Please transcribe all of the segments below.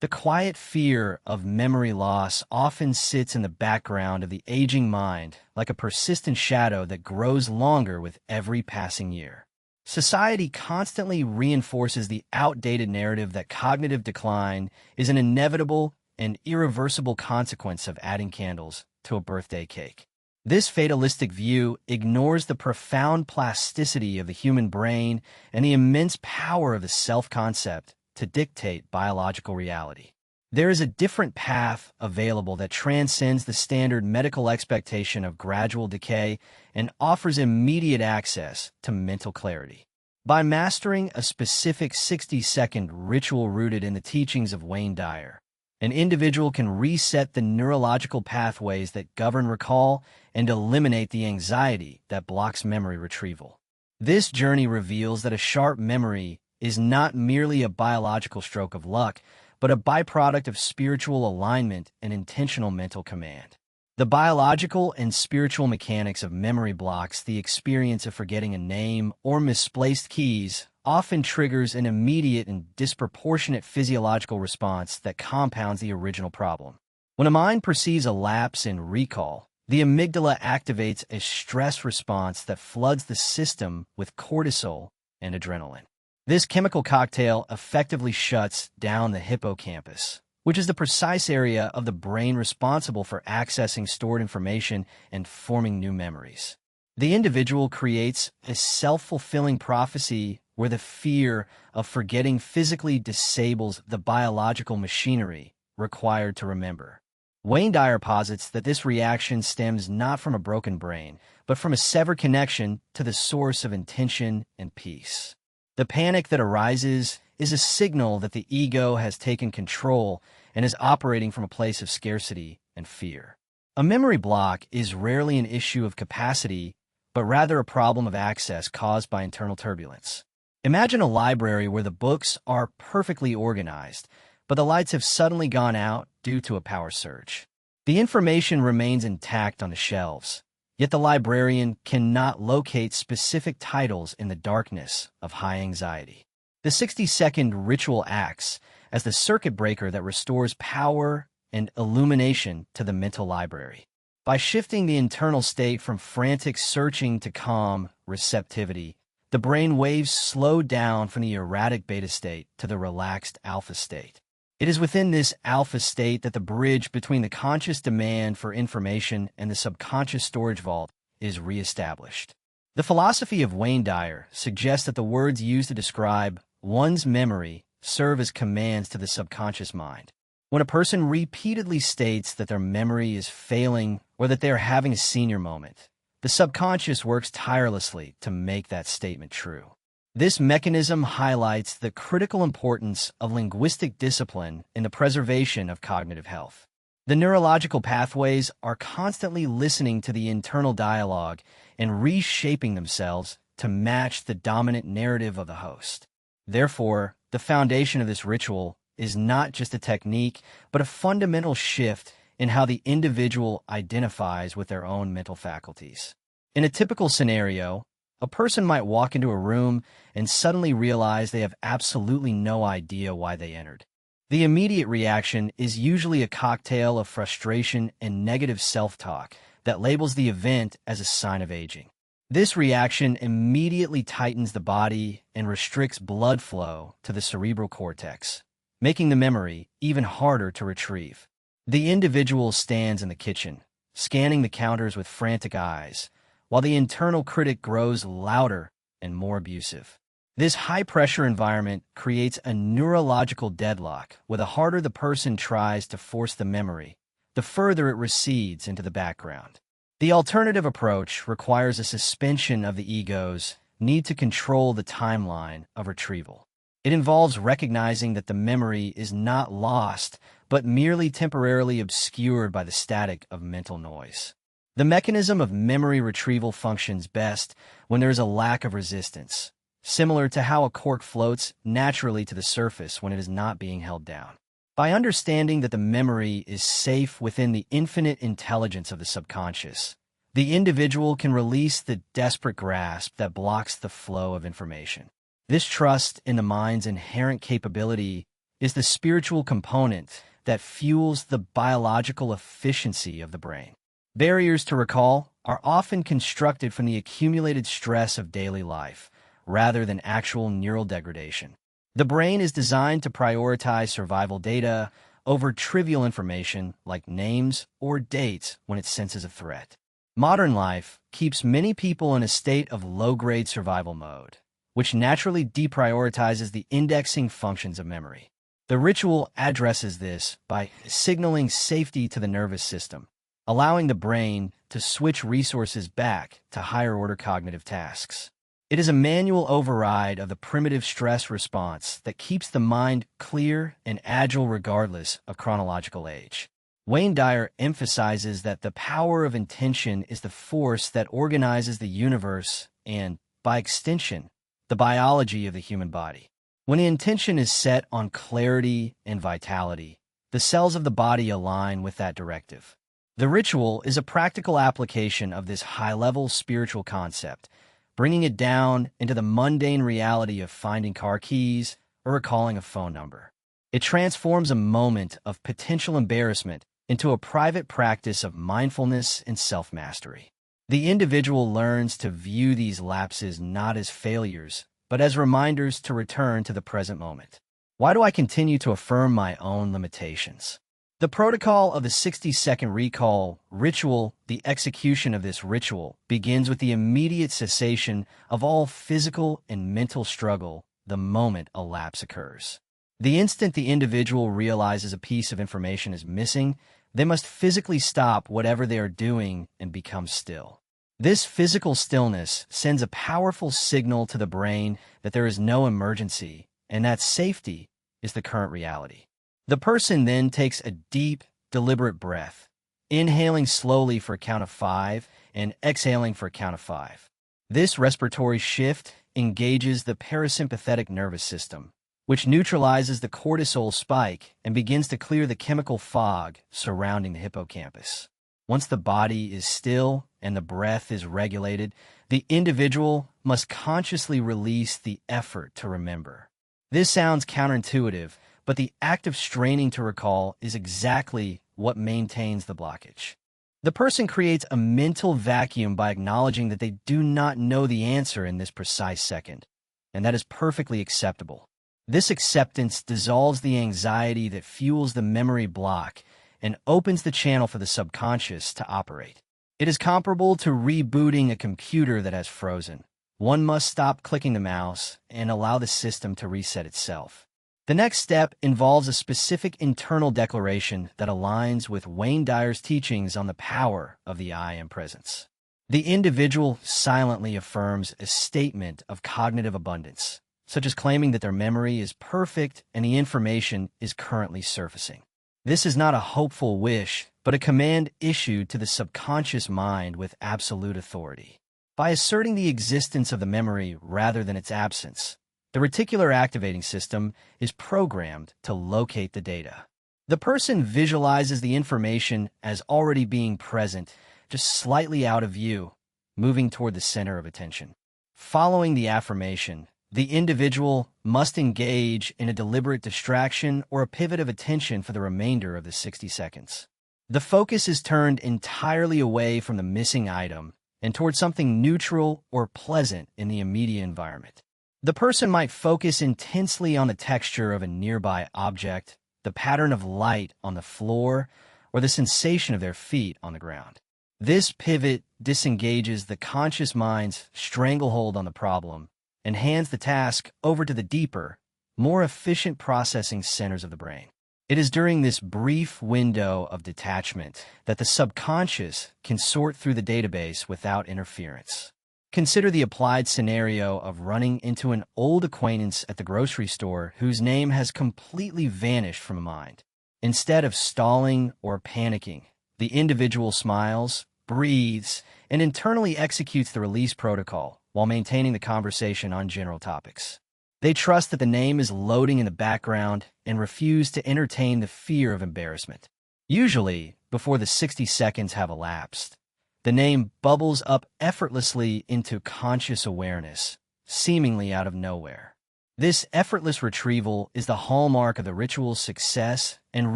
The quiet fear of memory loss often sits in the background of the aging mind, like a persistent shadow that grows longer with every passing year. Society constantly reinforces the outdated narrative that cognitive decline is an inevitable and irreversible consequence of adding candles to a birthday cake. This fatalistic view ignores the profound plasticity of the human brain and the immense power of the self-concept to dictate biological reality. There is a different path available that transcends the standard medical expectation of gradual decay and offers immediate access to mental clarity. By mastering a specific 60-second ritual rooted in the teachings of Dyer, an individual can reset the neurological pathways that govern recall and eliminate the anxiety that blocks memory retrieval. This journey reveals that a sharp memory is not merely a biological stroke of luck, but a byproduct of spiritual alignment and intentional mental command. The biological and spiritual mechanics of memory blocks, the experience of forgetting a name or misplaced keys, often triggers an immediate and disproportionate physiological response that compounds the original problem. When a mind perceives a lapse in recall, the amygdala activates a stress response that floods the system with cortisol and adrenaline. This chemical cocktail effectively shuts down the hippocampus, which is the precise area of the brain responsible for accessing stored information and forming new memories. The individual creates a self-fulfilling prophecy where the fear of forgetting physically disables the biological machinery required to remember. Dyer posits that this reaction stems not from a broken brain, but from a severed connection to the source of intention and peace. The panic that arises is a signal that the ego has taken control and is operating from a place of scarcity and fear. A memory block is rarely an issue of capacity, but rather a problem of access caused by internal turbulence. Imagine a library where the books are perfectly organized, but the lights have suddenly gone out due to a power surge. The information remains intact on the shelves, yet the librarian cannot locate specific titles in the darkness of high anxiety. The 60-second ritual acts as the circuit breaker that restores power and illumination to the mental library. By shifting the internal state from frantic searching to calm receptivity, the brain waves slow down from the erratic beta state to the relaxed alpha state. It is within this alpha state that the bridge between the conscious demand for information and the subconscious storage vault is reestablished. The philosophy of Dyer suggests that the words used to describe one's memory serve as commands to the subconscious mind. When a person repeatedly states that their memory is failing or that they are having a senior moment, the subconscious works tirelessly to make that statement true. This mechanism highlights the critical importance of linguistic discipline in the preservation of cognitive health. The neurological pathways are constantly listening to the internal dialogue and reshaping themselves to match the dominant narrative of the host. Therefore, the foundation of this ritual is not just a technique, but a fundamental shift in how the individual identifies with their own mental faculties. In a typical scenario, a person might walk into a room and suddenly realize they have absolutely no idea why they entered. The immediate reaction is usually a cocktail of frustration and negative self-talk that labels the event as a sign of aging. This reaction immediately tightens the body and restricts blood flow to the cerebral cortex, making the memory even harder to retrieve. The individual stands in the kitchen, scanning the counters with frantic eyes, while the internal critic grows louder and more abusive. This high-pressure environment creates a neurological deadlock where the harder the person tries to force the memory, the further it recedes into the background. The alternative approach requires a suspension of the ego's need to control the timeline of retrieval. It involves recognizing that the memory is not lost, but merely temporarily obscured by the static of mental noise. The mechanism of memory retrieval functions best when there is a lack of resistance, similar to how a cork floats naturally to the surface when it is not being held down. By understanding that the memory is safe within the infinite intelligence of the subconscious, the individual can release the desperate grasp that blocks the flow of information. This trust in the mind's inherent capability is the spiritual component that fuels the biological efficiency of the brain. Barriers to recall are often constructed from the accumulated stress of daily life, rather than actual neural degradation. The brain is designed to prioritize survival data over trivial information like names or dates when it senses a threat. Modern life keeps many people in a state of low-grade survival mode, which naturally deprioritizes the indexing functions of memory. The ritual addresses this by signaling safety to the nervous system, allowing the brain to switch resources back to higher-order cognitive tasks. It is a manual override of the primitive stress response that keeps the mind clear and agile regardless of chronological age. Wayne Dyer emphasizes that the power of intention is the force that organizes the universe and, by extension, the biology of the human body. When the intention is set on clarity and vitality, the cells of the body align with that directive. The ritual is a practical application of this high-level spiritual concept, bringing it down into the mundane reality of finding car keys or recalling a phone number. It transforms a moment of potential embarrassment into a private practice of mindfulness and self-mastery. The individual learns to view these lapses not as failures, but as reminders to return to the present moment. Why do I continue to affirm my own limitations? The protocol of the 60-second recall ritual, the execution of this ritual, begins with the immediate cessation of all physical and mental struggle the moment a lapse occurs. The instant the individual realizes a piece of information is missing, they must physically stop whatever they are doing and become still. This physical stillness sends a powerful signal to the brain that there is no emergency and that safety is the current reality. The person then takes a deep, deliberate breath, inhaling slowly for a count of 5 and exhaling for a count of 5. This respiratory shift engages the parasympathetic nervous system, which neutralizes the cortisol spike and begins to clear the chemical fog surrounding the hippocampus. Once the body is still and the breath is regulated, the individual must consciously release the effort to remember. This sounds counterintuitive, but the act of straining to recall is exactly what maintains the blockage. The person creates a mental vacuum by acknowledging that they do not know the answer in this precise second, and that is perfectly acceptable. This acceptance dissolves the anxiety that fuels the memory block and opens the channel for the subconscious to operate. It is comparable to rebooting a computer that has frozen. One must stop clicking the mouse and allow the system to reset itself. The next step involves a specific internal declaration that aligns with Wayne Dyer's teachings on the power of the I am presence. The individual silently affirms a statement of cognitive abundance, such as claiming that their memory is perfect and the information is currently surfacing. This is not a hopeful wish, but a command issued to the subconscious mind with absolute authority. By asserting the existence of the memory rather than its absence, the reticular activating system is programmed to locate the data. The person visualizes the information as already being present, just slightly out of view, moving toward the center of attention. Following the affirmation, the individual must engage in a deliberate distraction or a pivot of attention for the remainder of the 60 seconds. The focus is turned entirely away from the missing item and toward something neutral or pleasant in the immediate environment. The person might focus intensely on the texture of a nearby object, the pattern of light on the floor, or the sensation of their feet on the ground. This pivot disengages the conscious mind's stranglehold on the problem and hands the task over to the deeper, more efficient processing centers of the brain. It is during this brief window of detachment that the subconscious can sort through the database without interference. Consider the applied scenario of running into an old acquaintance at the grocery store whose name has completely vanished from mind. Instead of stalling or panicking, the individual smiles, breathes, and internally executes the release protocol while maintaining the conversation on general topics. They trust that the name is loading in the background and refuse to entertain the fear of embarrassment. Usually, before the 60 seconds have elapsed, the name bubbles up effortlessly into conscious awareness, seemingly out of nowhere. This effortless retrieval is the hallmark of the ritual's success and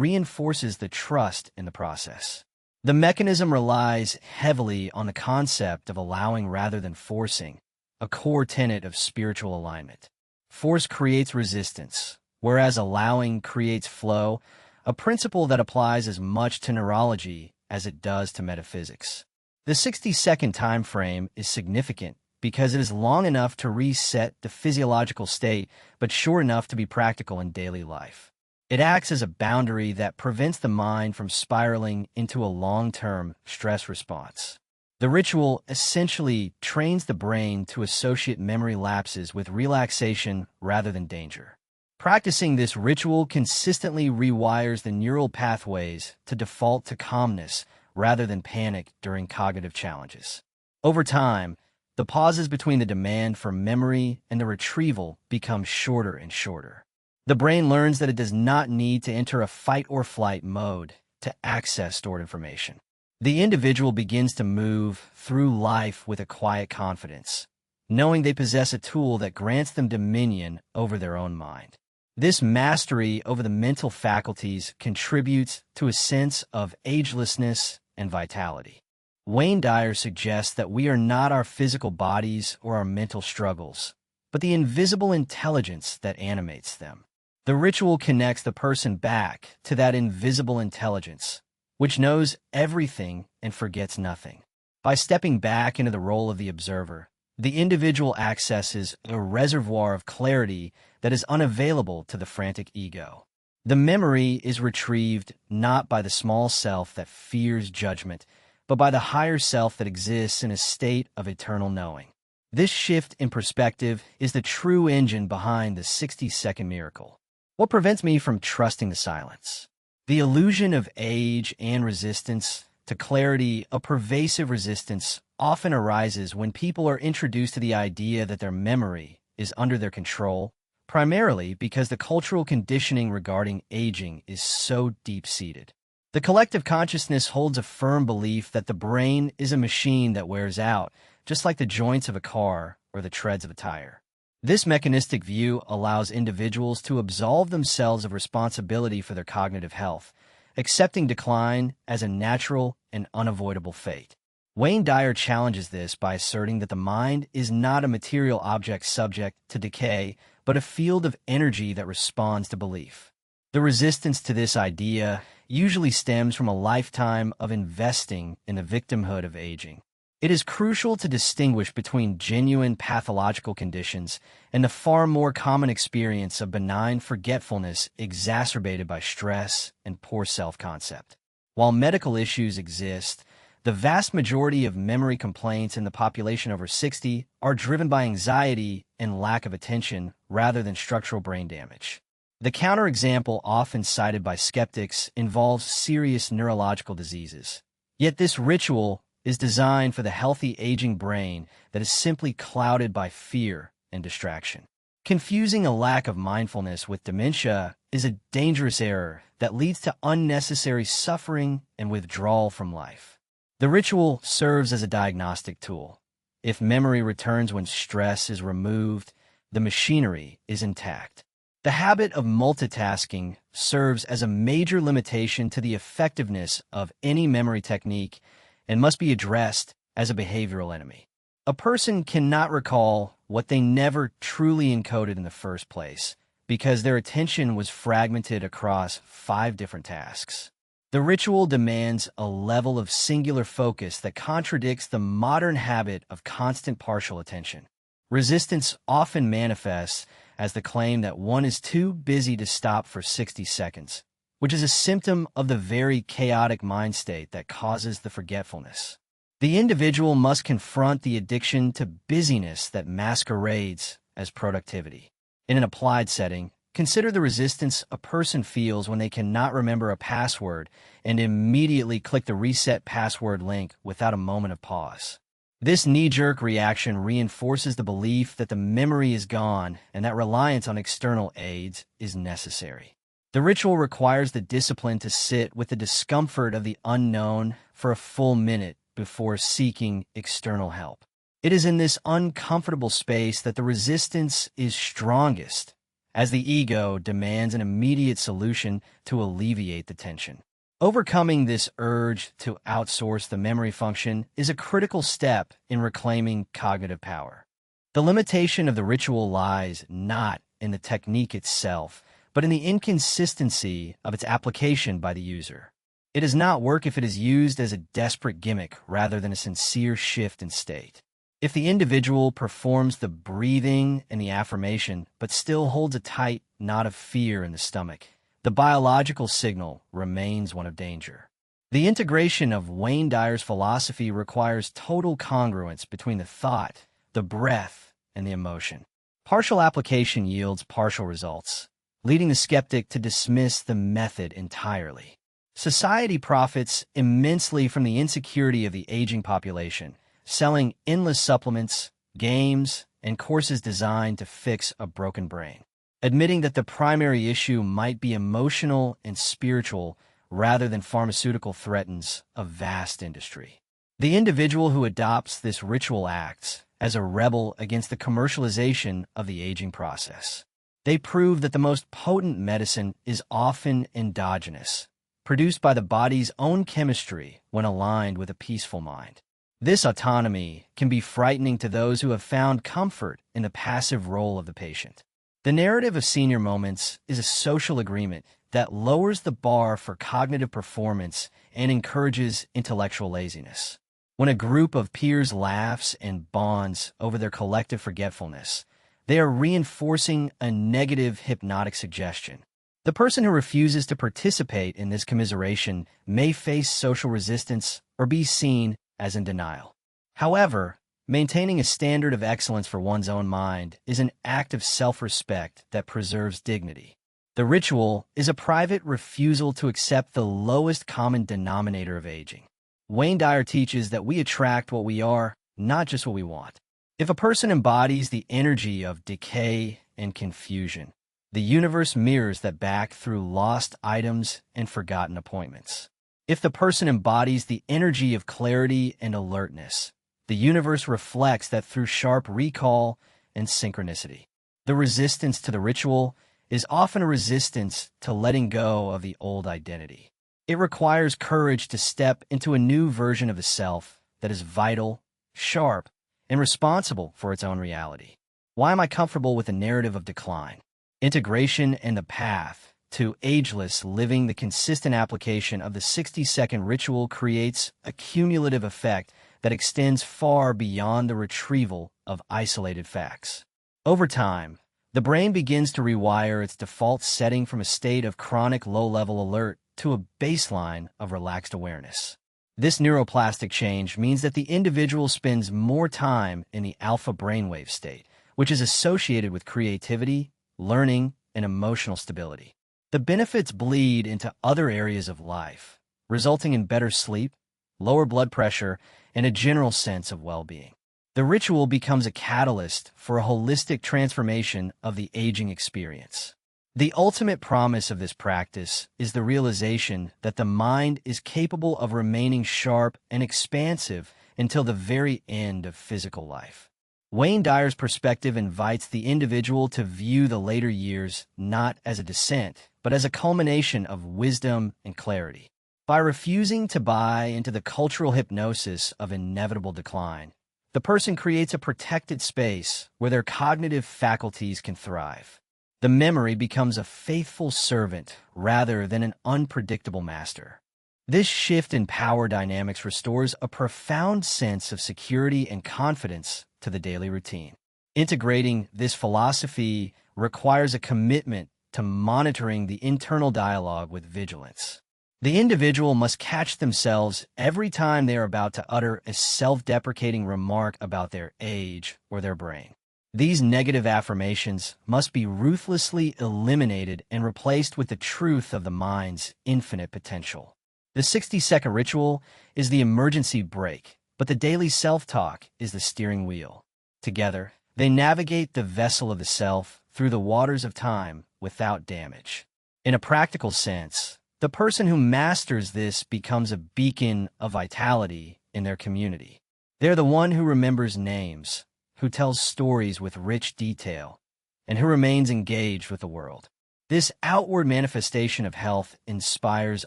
reinforces the trust in the process. The mechanism relies heavily on the concept of allowing rather than forcing, a core tenet of spiritual alignment. Force creates resistance, whereas allowing creates flow, a principle that applies as much to neurology as it does to metaphysics. The 60-second time frame is significant because it is long enough to reset the physiological state, but short enough to be practical in daily life. It acts as a boundary that prevents the mind from spiraling into a long-term stress response. The ritual essentially trains the brain to associate memory lapses with relaxation rather than danger. Practicing this ritual consistently rewires the neural pathways to default to calmness rather than panic during cognitive challenges. Over time, the pauses between the demand for memory and the retrieval become shorter and shorter. The brain learns that it does not need to enter a fight-or-flight mode to access stored information. The individual begins to move through life with a quiet confidence, knowing they possess a tool that grants them dominion over their own mind. This mastery over the mental faculties contributes to a sense of agelessness and vitality. Wayne Dyer suggests that we are not our physical bodies or our mental struggles, but the invisible intelligence that animates them. The ritual connects the person back to that invisible intelligence, which knows everything and forgets nothing. By stepping back into the role of the observer, the individual accesses a reservoir of clarity that is unavailable to the frantic ego. The memory is retrieved not by the small self that fears judgment, but by the higher self that exists in a state of eternal knowing. This shift in perspective is the true engine behind the 60-second miracle. What prevents me from trusting the silence? The illusion of age and resistance to clarity, a pervasive resistance, often arises when people are introduced to the idea that their memory is under their control, primarily because the cultural conditioning regarding aging is so deep-seated. The collective consciousness holds a firm belief that the brain is a machine that wears out, just like the joints of a car or the treads of a tire. This mechanistic view allows individuals to absolve themselves of responsibility for their cognitive health, accepting decline as a natural and unavoidable fate. Wayne Dyer challenges this by asserting that the mind is not a material object subject to decay, but a field of energy that responds to belief. The resistance to this idea usually stems from a lifetime of investing in the victimhood of aging. It is crucial to distinguish between genuine pathological conditions and the far more common experience of benign forgetfulness exacerbated by stress and poor self-concept. While medical issues exist, the vast majority of memory complaints in the population over 60 are driven by anxiety and lack of attention rather than structural brain damage. The counterexample often cited by skeptics involves serious neurological diseases. Yet this ritual is designed for the healthy aging brain that is simply clouded by fear and distraction. Confusing a lack of mindfulness with dementia is a dangerous error that leads to unnecessary suffering and withdrawal from life. The ritual serves as a diagnostic tool. If memory returns when stress is removed, the machinery is intact. The habit of multitasking serves as a major limitation to the effectiveness of any memory technique and must be addressed as a behavioral enemy. A person cannot recall what they never truly encoded in the first place because their attention was fragmented across 5 different tasks. The ritual demands a level of singular focus that contradicts the modern habit of constant partial attention. Resistance often manifests as the claim that one is too busy to stop for 60 seconds, which is a symptom of the very chaotic mind state that causes the forgetfulness. The individual must confront the addiction to busyness that masquerades as productivity. In an applied setting, consider the resistance a person feels when they cannot remember a password and immediately click the reset password link without a moment of pause. This knee-jerk reaction reinforces the belief that the memory is gone and that reliance on external aids is necessary. The ritual requires the discipline to sit with the discomfort of the unknown for a full minute before seeking external help. It is in this uncomfortable space that the resistance is strongest, as the ego demands an immediate solution to alleviate the tension. Overcoming this urge to outsource the memory function is a critical step in reclaiming cognitive power. The limitation of the ritual lies not in the technique itself, but in the inconsistency of its application by the user. It does not work if it is used as a desperate gimmick rather than a sincere shift in state. If the individual performs the breathing and the affirmation, but still holds a tight knot of fear in the stomach, the biological signal remains one of danger. The integration of Wayne Dyer's philosophy requires total congruence between the thought, the breath, and the emotion. Partial application yields partial results, leading the skeptic to dismiss the method entirely. Society profits immensely from the insecurity of the aging population, selling endless supplements, games, and courses designed to fix a broken brain. Admitting that the primary issue might be emotional and spiritual rather than pharmaceutical threatens a vast industry. The individual who adopts this ritual acts as a rebel against the commercialization of the aging process. They prove that the most potent medicine is often endogenous, produced by the body's own chemistry when aligned with a peaceful mind. This autonomy can be frightening to those who have found comfort in the passive role of the patient. The narrative of senior moments is a social agreement that lowers the bar for cognitive performance and encourages intellectual laziness. When a group of peers laughs and bonds over their collective forgetfulness, they are reinforcing a negative hypnotic suggestion. The person who refuses to participate in this commiseration may face social resistance or be seen as in denial. However, maintaining a standard of excellence for one's own mind is an act of self-respect that preserves dignity. The ritual is a private refusal to accept the lowest common denominator of aging. Wayne Dyer teaches that we attract what we are, not just what we want. If a person embodies the energy of decay and confusion, the universe mirrors that back through lost items and forgotten appointments. If the person embodies the energy of clarity and alertness, the universe reflects that through sharp recall and synchronicity. The resistance to the ritual is often a resistance to letting go of the old identity. It requires courage to step into a new version of the self that is vital, sharp, and responsible for its own reality. Why am I comfortable with the narrative of decline? Integration and the path to ageless living. The consistent application of the 60-second ritual creates a cumulative effect that extends far beyond the retrieval of isolated facts. Over time, the brain begins to rewire its default setting from a state of chronic low-level alert to a baseline of relaxed awareness. This neuroplastic change means that the individual spends more time in the alpha brainwave state, which is associated with creativity, learning, and emotional stability. The benefits bleed into other areas of life, resulting in better sleep, lower blood pressure, and a general sense of well-being. The ritual becomes a catalyst for a holistic transformation of the aging experience. The ultimate promise of this practice is the realization that the mind is capable of remaining sharp and expansive until the very end of physical life. Wayne Dyer's perspective invites the individual to view the later years not as a descent, but as a culmination of wisdom and clarity. By refusing to buy into the cultural hypnosis of inevitable decline, the person creates a protected space where their cognitive faculties can thrive. The memory becomes a faithful servant rather than an unpredictable master. This shift in power dynamics restores a profound sense of security and confidence to the daily routine. Integrating this philosophy requires a commitment to monitoring the internal dialogue with vigilance. The individual must catch themselves every time they are about to utter a self-deprecating remark about their age or their brain. These negative affirmations must be ruthlessly eliminated and replaced with the truth of the mind's infinite potential. The 60-second ritual is the emergency brake, but the daily self-talk is the steering wheel. Together, they navigate the vessel of the self through the waters of time without damage. In a practical sense, the person who masters this becomes a beacon of vitality in their community. They're the one who remembers names, who tells stories with rich detail, and who remains engaged with the world. This outward manifestation of health inspires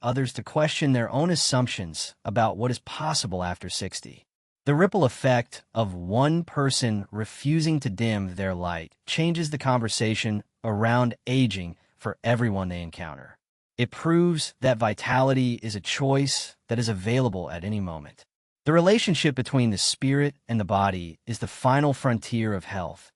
others to question their own assumptions about what is possible after 60. The ripple effect of one person refusing to dim their light changes the conversation around aging for everyone they encounter. It proves that vitality is a choice that is available at any moment. The relationship between the spirit and the body is the final frontier of health,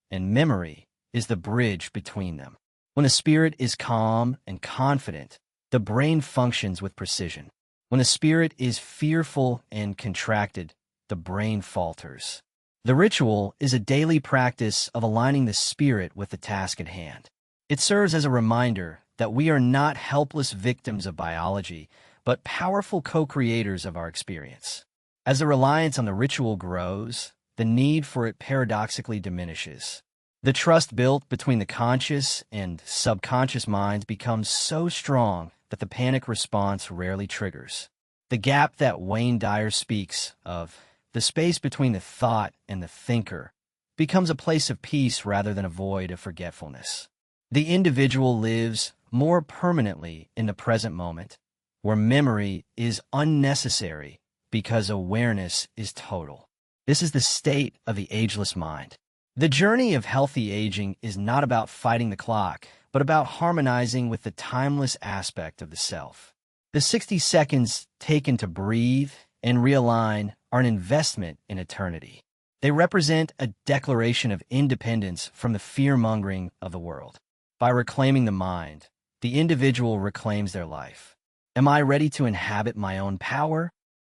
and memory is the bridge between them. When the spirit is calm and confident, the brain functions with precision. When the spirit is fearful and contracted, the brain falters. The ritual is a daily practice of aligning the spirit with the task at hand. It serves as a reminder that we are not helpless victims of biology, but powerful co-creators of our experience. As the reliance on the ritual grows, the need for it paradoxically diminishes. The trust built between the conscious and subconscious minds becomes so strong that the panic response rarely triggers. The gap that Wayne Dyer speaks of, the space between the thought and the thinker, becomes a place of peace rather than a void of forgetfulness. The individual lives more permanently in the present moment, where memory is unnecessary because awareness is total. This is the state of the ageless mind. The journey of healthy aging is not about fighting the clock, but about harmonizing with the timeless aspect of the self. The 60 seconds taken to breathe and realign are an investment in eternity. They represent a declaration of independence from the fear-mongering of the world. By reclaiming the mind, the individual reclaims their life. Am I ready to inhabit my own power?